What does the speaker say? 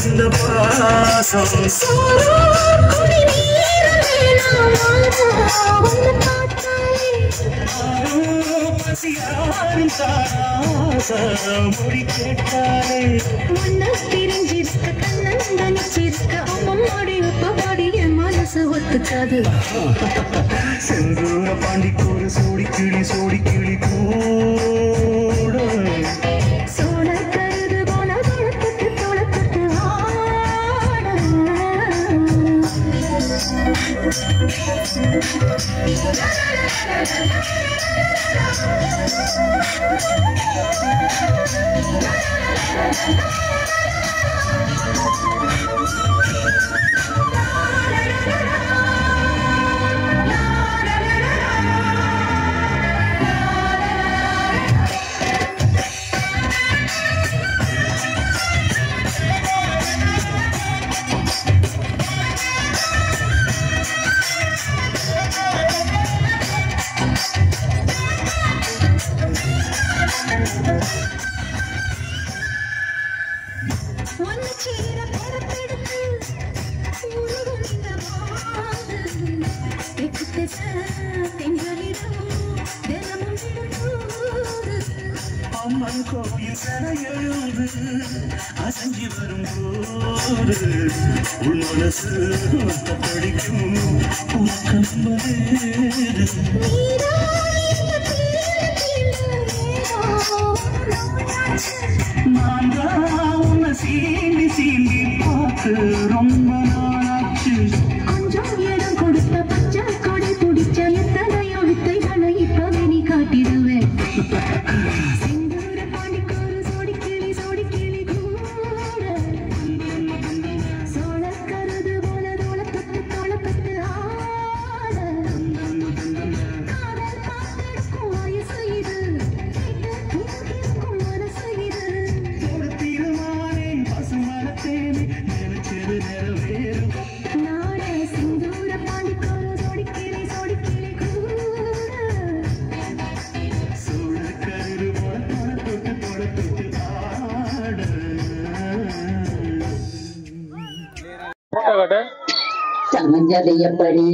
இந்த பாசம் பசியாரும் தாராசம் மொழி கேட்டாலே முன்ன பிரிஞ்சிருக்க கண்ணந்தனிச்சிருக்க அம்மாடி உப்பவாடி என் மனசு ஒத்துக்காது செந்தூர பாண்டிக்கூறு சோடி கிளி கூட சோழ கருது போல தொளத்துட்டு ஆட அம்மன் கோயில் கரையெழுது அசஞ்சி வரும்போது உன் மனசு படிக்கும் உக்கம்பேது நான் தான் உன்னை சீண்டி பார்த்து ரொம்ப நாளாச்சு கொஞ்சம் இடம் கொடுத்த பச்சை கொடை பிடிச்ச எத்தனையோ வித்தைகளை இப்பவே நீ காட்டிடுவேன் செந்தூர பாண்டிக்கூறு சோடி கிளி கூட சோழ கருது போல தோளப்பட்டு ஆட காதல் காத்தெடுக்கும் வயசு இது இருக்கும் மனசு இது கொடுத்திருமானே பசுமரத்தேனே நினைச்சது நிறைவேறும் நானே செந்தூர பாண்டிக்கூறு சோடி கிளி கூட சோழக்கரு தொட்டு ஆட சமைஞ்சது எப்படி